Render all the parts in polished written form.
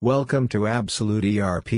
Welcome to Absolute ERP.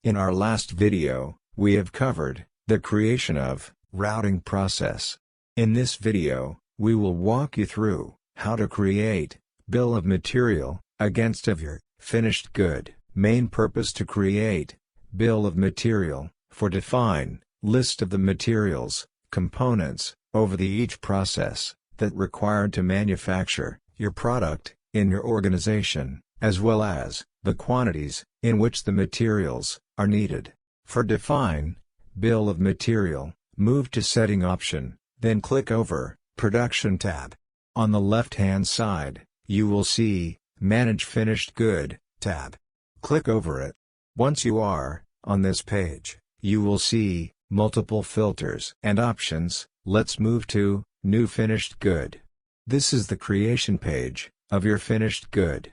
In our last video, we have covered the creation of routing process. In this video, we will walk you through how to create bill of material against of your finished good. Main purpose to create bill of material for define list of the materials, components over the each process that required to manufacture your product in your organization, as well as the quantities in which the materials are needed. For define bill of material, move to setting option, then click over production tab. On the left hand side, you will see manage finished good tab. Click over it. Once you are on this page, you will see multiple filters and options. Let's move to new finished good. This is the creation page of your finished good.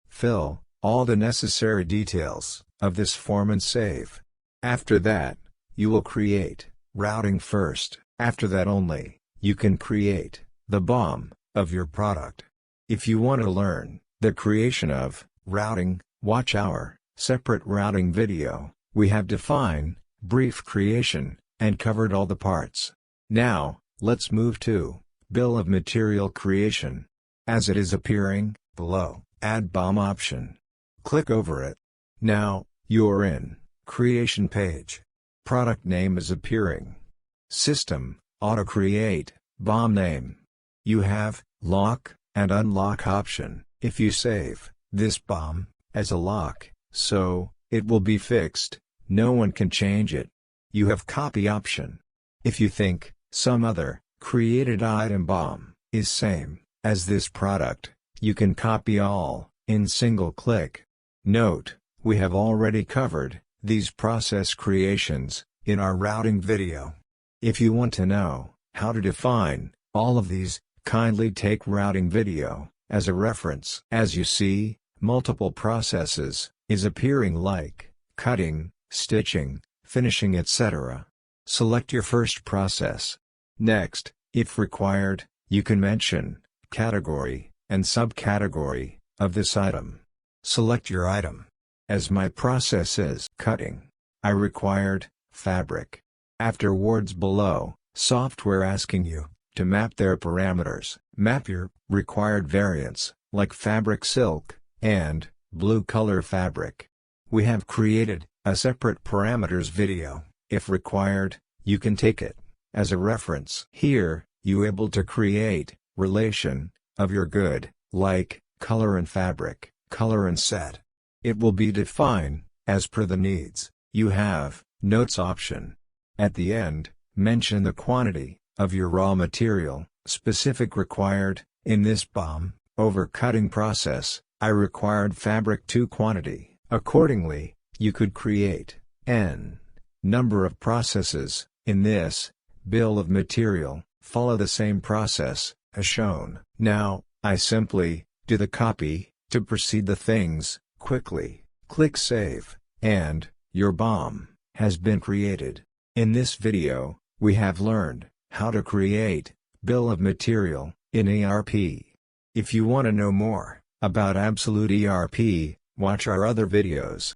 Fill all the necessary details of this form and save. After that, you will create routing first. After that only, you can create the BOM of your product. If you want to learn the creation of routing, watch our separate routing video. We have defined brief creation and covered all the parts. Now, let's move to bill of material creation. As it is appearing below, add BOM option. Click over it. Now, you're in creation page. Product name is appearing. System, auto create, BOM name. You have lock and unlock option. If you save this BOM as a lock, so it will be fixed, no one can change it. You have copy option. If you think some other created item BOM is same as this product, you can copy all in single click. Note, we have already covered these process creations in our routing video. If you want to know how to define all of these, kindly take routing video as a reference. As you see, multiple processes is appearing like cutting, stitching, finishing, etc. Select your first process. Next, if required, you can mention category and subcategory of this item. Select your item. As my process is cutting, I required fabric. Afterwards below, software asking you to map their parameters. Map your required variants, like fabric silk, and blue color fabric. We have created a separate parameters video. If required, you can take it as a reference. Here, you able to create relation of your good, like color and fabric, color and set. It will be defined as per the needs. You have notes option. At the end, mention the quantity of your raw material, specific required. In this BOM over cutting process, I required fabric 2 quantity. Accordingly, you could create n number of processes in this bill of material. Follow the same process as shown. Now, I simply do the copy to proceed the things quickly. Click Save, and your BOM has been created. In this video, we have learned how to create bill of material in ERP. If you want to know more about Absolute ERP, watch our other videos.